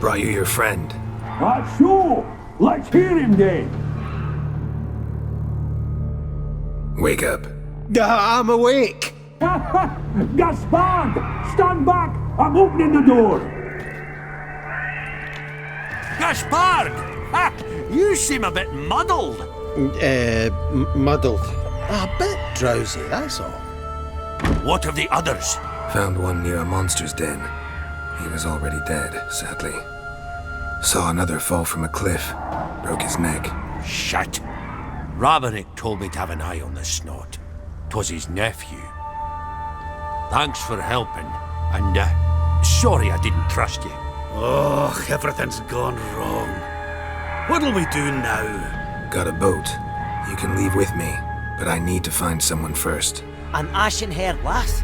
Brought you your friend. Sure. Let's hear him then. Wake up. I'm awake. Gaspard! Stand back! I'm opening the door! Gaspard! Ha! You seem a bit muddled. Muddled. A bit drowsy, that's all. What of the others? Found one near a monster's den. He was already dead, sadly. Saw another fall from a cliff. Broke his neck. Shit. Raverick told me to have an eye on the snot. 'Twas his nephew. Thanks for helping, and sorry I didn't trust you. Oh, everything's gone wrong. What'll we do now? Got a boat. You can leave with me, but I need to find someone first. An ashen-haired lass?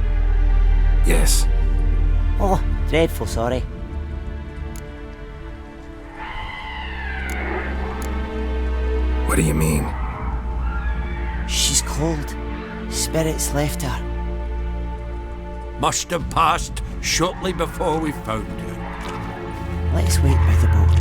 Yes. Oh, dreadful sorry. What do you mean? She's cold. Spirits left her. Must have passed shortly before we found her. Let's wait by the boat.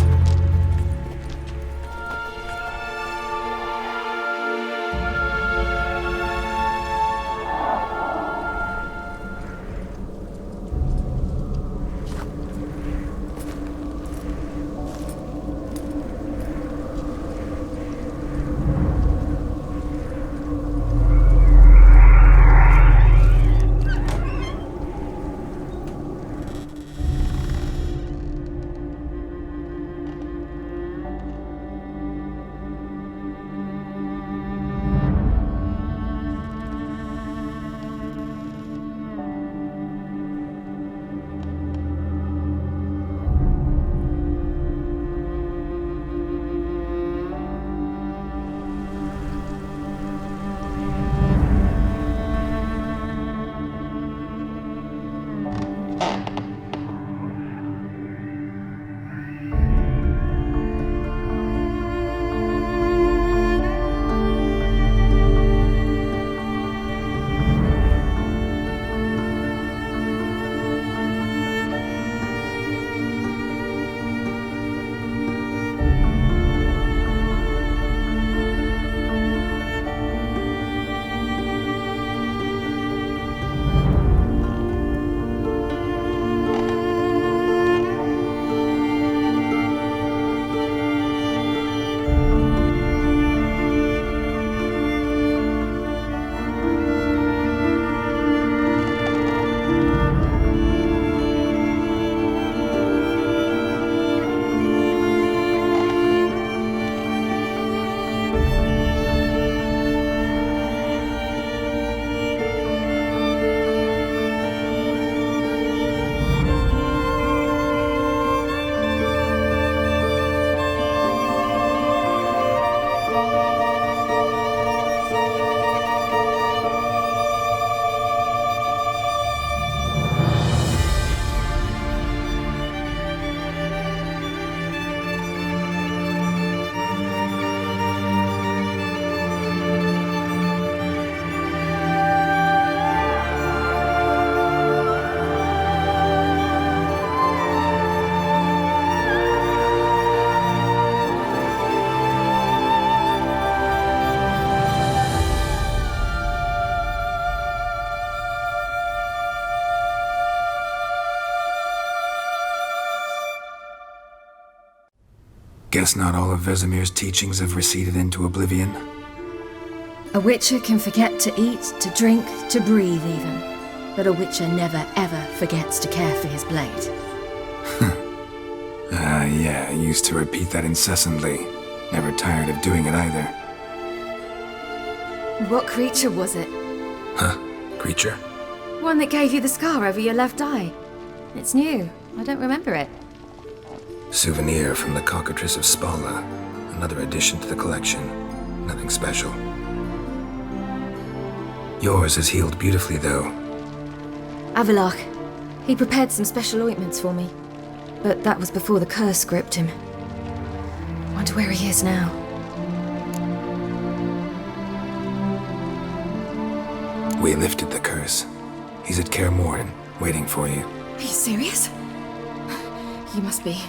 Guess not all of Vesemir's teachings have receded into oblivion. A witcher can forget to eat, to drink, to breathe even. But a witcher never ever forgets to care for his blade. Yeah, I used to repeat that incessantly. Never tired of doing it either. What creature was it? Huh? Creature? One that gave you the scar over your left eye. It's new. I don't remember it. Souvenir from the Cockatrice of Spala. Another addition to the collection. Nothing special. Yours is healed beautifully, though. Avalach. He prepared some special ointments for me. But that was before the curse gripped him. Wonder where he is now. We lifted the curse. He's at Kaer Morhen, waiting for you. Are you serious? You must be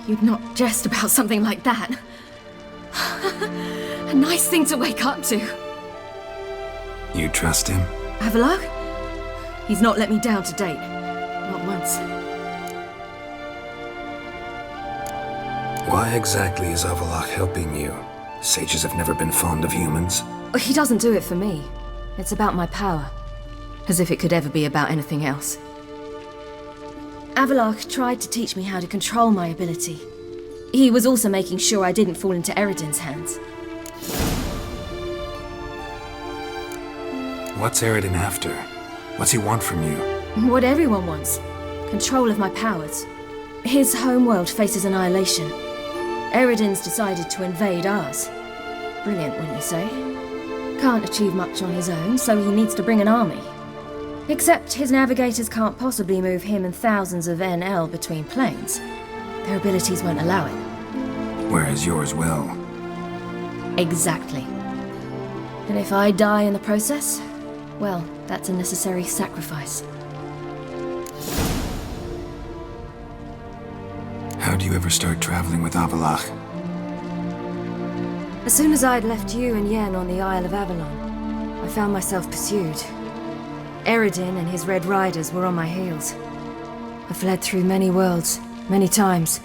you'd not jest about something like that. A nice thing to wake up to. You trust him? Avallac'h? He's not let me down to date. Not once. Why exactly is Avallac'h helping you? Sages have never been fond of humans. He doesn't do it for me. It's about my power. As if it could ever be about anything else. Avallac'h tried to teach me how to control my ability. He was also making sure I didn't fall into Eredin's hands. What's Eredin after? What's he want from you? What everyone wants. Control of my powers. His homeworld faces annihilation. Eredin's decided to invade ours. Brilliant, wouldn't you say? Can't achieve much on his own, so he needs to bring an army. Except his navigators can't possibly move him and thousands of NL between planes. Their abilities won't allow it. Whereas yours will. Exactly. And if I die in the process, well, that's a necessary sacrifice. How do you ever start traveling with Avallac'h? As soon as I'd left you and Yen on the Isle of Avalon, I found myself pursued. Eredin and his Red Riders were on my heels. I fled through many worlds, many times.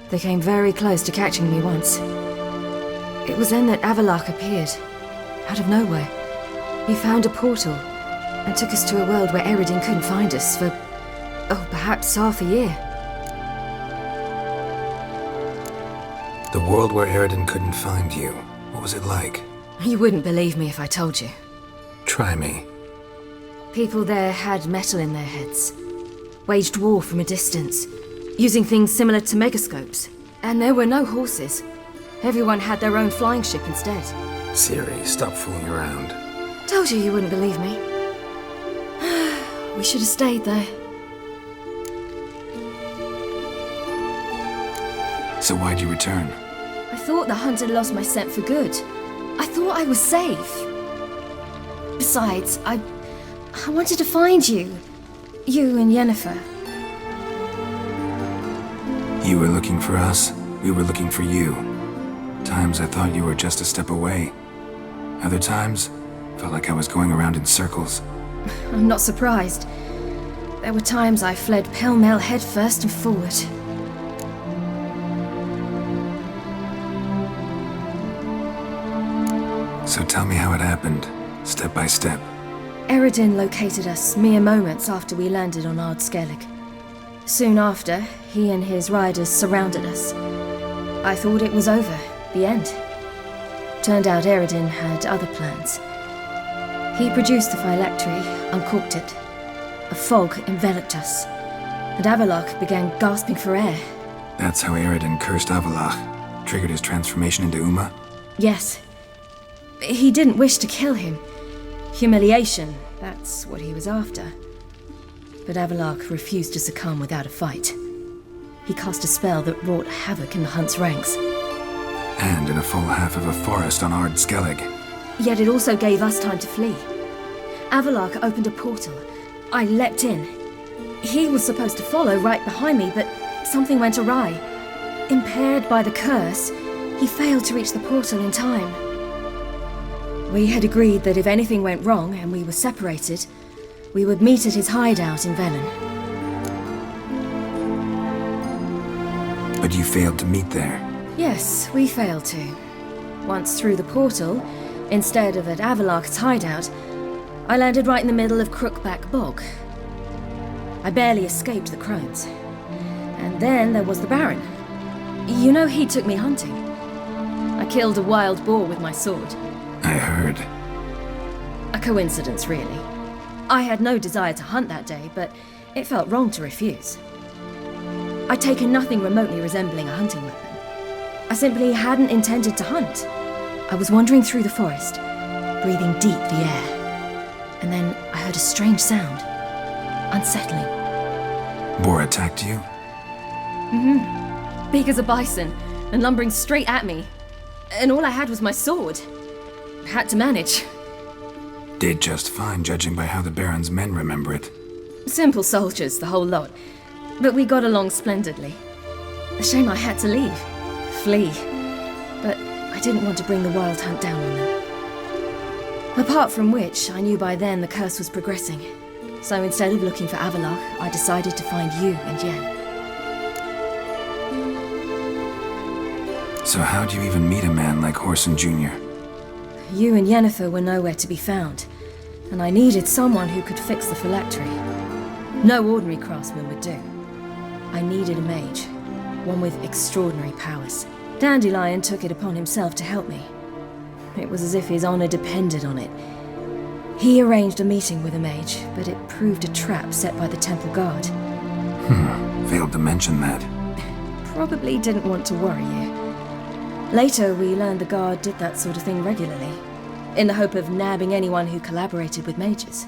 They came very close to catching me once. It was then that Avallac'h appeared, out of nowhere. He found a portal, and took us to a world where Eredin couldn't find us for, perhaps half a year. The world where Eredin couldn't find you. What was it like? You wouldn't believe me if I told you. Try me. People there had metal in their heads, waged war from a distance, using things similar to megascopes. And there were no horses. Everyone had their own flying ship instead. Ciri, stop fooling around. Told you wouldn't believe me. We should have stayed there. So why'd you return? I thought the hunt had lost my scent for good. I thought I was safe. Besides, I wanted to find you. You and Yennefer. You were looking for us, we were looking for you. Times I thought you were just a step away. Other times, felt like I was going around in circles. I'm not surprised. There were times I fled pell-mell headfirst and forward. So tell me how it happened, step by step. Eredin located us mere moments after we landed on Ard Skellig. Soon after, he and his riders surrounded us. I thought it was over, the end. Turned out Eredin had other plans. He produced the phylactery, uncorked it. A fog enveloped us, and Avallac'h began gasping for air. That's how Eredin cursed Avallac'h, triggered his transformation into Uma? Yes. He didn't wish to kill him. Humiliation, that's what he was after. But Avallac'h refused to succumb without a fight. He cast a spell that wrought havoc in the hunt's ranks. And in a full half of a forest on Ard Skellig. Yet it also gave us time to flee. Avallac'h opened a portal. I leapt in. He was supposed to follow right behind me, but something went awry. Impaired by the curse, he failed to reach the portal in time. We had agreed that if anything went wrong and we were separated, we would meet at his hideout in Velen. But you failed to meet there. Yes, we failed to. Once through the portal, instead of at Avallac'h's hideout, I landed right in the middle of Crookback Bog. I barely escaped the crones. And then there was the Baron. You know, he took me hunting. I killed a wild boar with my sword. I heard. A coincidence, really. I had no desire to hunt that day, but it felt wrong to refuse. I'd taken nothing remotely resembling a hunting weapon. I simply hadn't intended to hunt. I was wandering through the forest, breathing deep the air. And then I heard a strange sound. Unsettling. Boar attacked you? Big as a bison, and lumbering straight at me. And all I had was my sword. Had to manage. Did just fine, judging by how the Baron's men remember it. Simple soldiers, the whole lot. But we got along splendidly. A shame I had to leave. Flee. But I didn't want to bring the Wild Hunt down on them. Apart from which, I knew by then the curse was progressing. So instead of looking for Avalok, I decided to find you and Yen. So how'd you even meet a man like Horson Jr.? You and Yennefer were nowhere to be found, and I needed someone who could fix the phylactery. No ordinary craftsman would do. I needed a mage, one with extraordinary powers. Dandelion took it upon himself to help me. It was as if his honor depended on it. He arranged a meeting with a mage, but it proved a trap set by the temple guard. Failed to mention that. Probably didn't want to worry you. Later, we learned the guard did that sort of thing regularly, in the hope of nabbing anyone who collaborated with mages.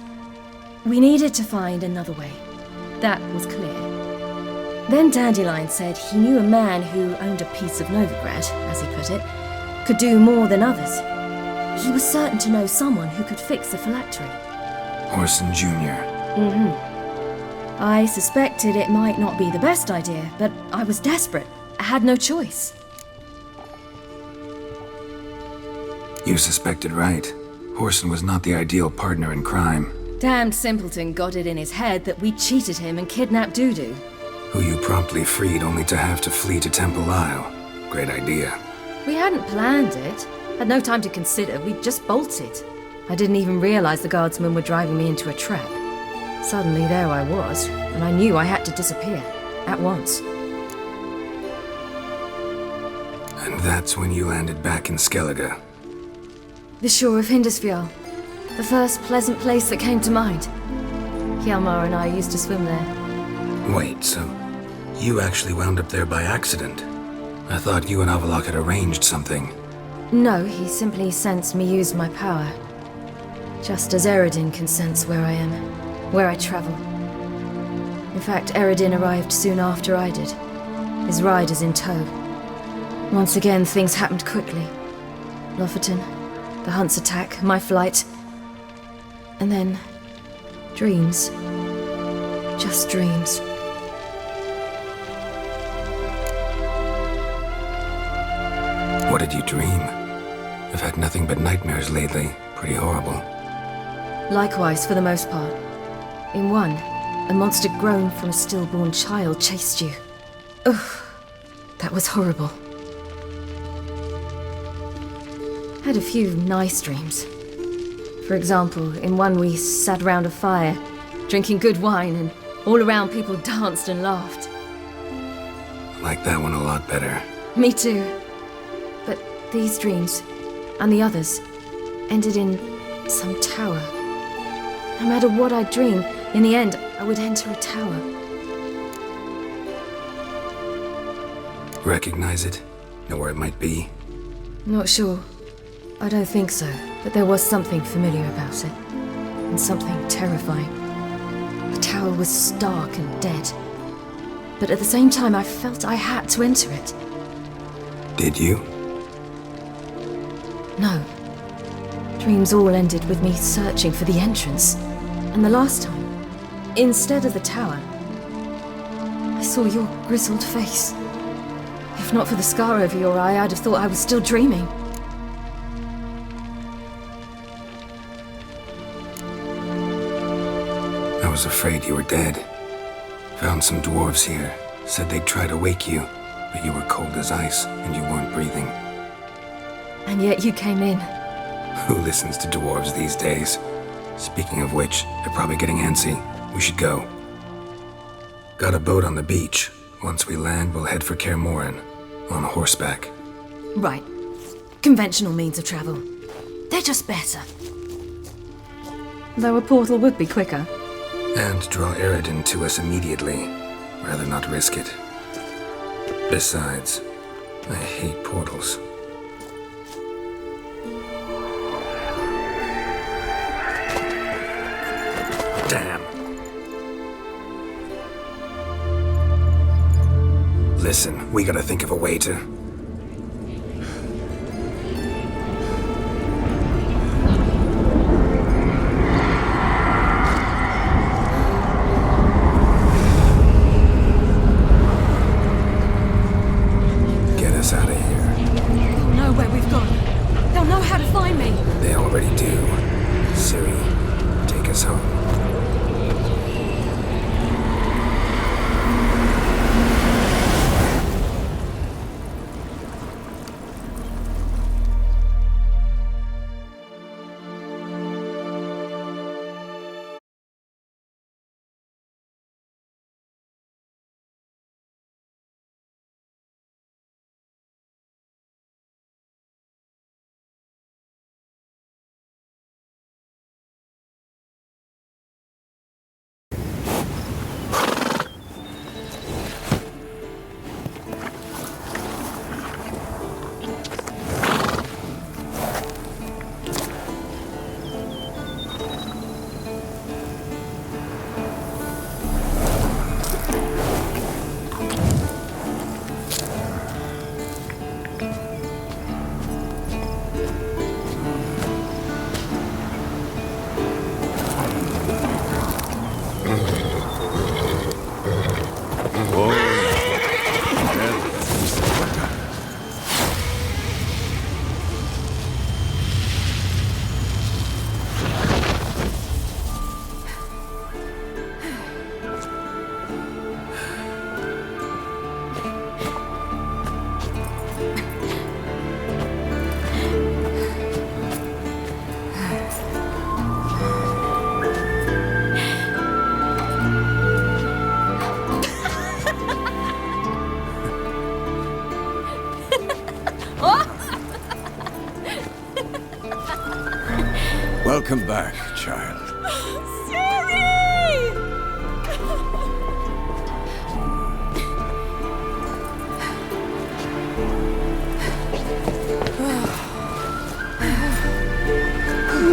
We needed to find another way. That was clear. Then Dandelion said he knew a man who owned a piece of Novigrad, as he put it, could do more than others. He was certain to know someone who could fix the phylactery. Horson Jr. I suspected it might not be the best idea, but I was desperate. I had no choice. You suspected right. Horson was not the ideal partner in crime. Damned simpleton got it in his head that we cheated him and kidnapped Dudu. Who you promptly freed only to have to flee to Temple Isle. Great idea. We hadn't planned it. Had no time to consider. We just bolted. I didn't even realize the guardsmen were driving me into a trap. Suddenly there I was, and I knew I had to disappear. At once. And that's when you landed back in Skellige. The shore of Hindisfjall. The first pleasant place that came to mind. Hjalmar and I used to swim there. Wait, so you actually wound up there by accident? I thought you and Avalok had arranged something. No, he simply sensed me use my power. Just as Eredin can sense where I am, where I travel. In fact, Eredin arrived soon after I did. His riders in tow. Once again, things happened quickly. Lofoten, the Hunt's attack, my flight. And then, dreams. Just dreams. What did you dream? I've had nothing but nightmares lately. Pretty horrible. Likewise, for the most part. In one, a monster grown from a stillborn child chased you. Ugh, that was horrible. Had a few nice dreams. For example, in one we sat around a fire, drinking good wine, and all around people danced and laughed. Like that one a lot better. Me too. But these dreams, and the others, ended in some tower. No matter what I dream, in the end, I would enter a tower. Recognize it? Know where it might be? Not sure. I don't think so, but there was something familiar about it. And something terrifying. The tower was stark and dead. But at the same time, I felt I had to enter it. Did you? No. Dreams all ended with me searching for the entrance. And the last time, instead of the tower, I saw your grizzled face. If not for the scar over your eye, I'd have thought I was still dreaming. I was afraid you were dead. Found some dwarves here. Said they'd try to wake you, but you were cold as ice and you weren't breathing. And yet you came in. Who listens to dwarves these days? Speaking of which, they're probably getting antsy. We should go. Got a boat on the beach. Once we land, we'll head for Kaer Morhen. On horseback. Right. Conventional means of travel. They're just better. Though a portal would be quicker. And draw Eredin to us immediately. Rather not risk it. Besides, I hate portals. Damn. Listen, we gotta think of a way to... Welcome back, child.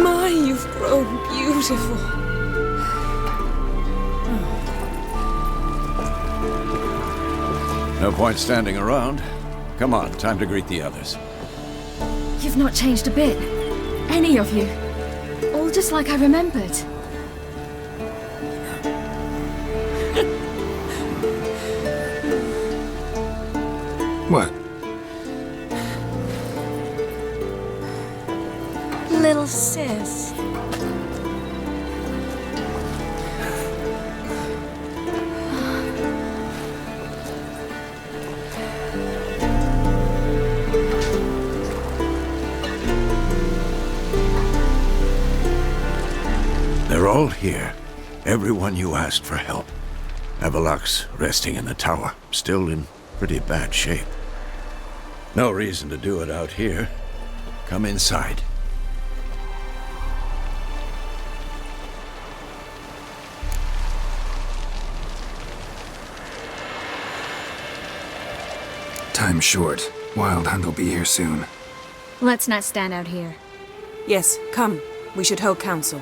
My, you've grown beautiful. No point standing around. Come on, time to greet the others. You've not changed a bit. Any of you. All just like I remembered. What? Little sis. They're all here. Everyone you asked for help. Avalok's resting in the tower, still in pretty bad shape. No reason to do it out here. Come inside. Time's short. Wild Hunt will be here soon. Let's not stand out here. Yes, come. We should hold council.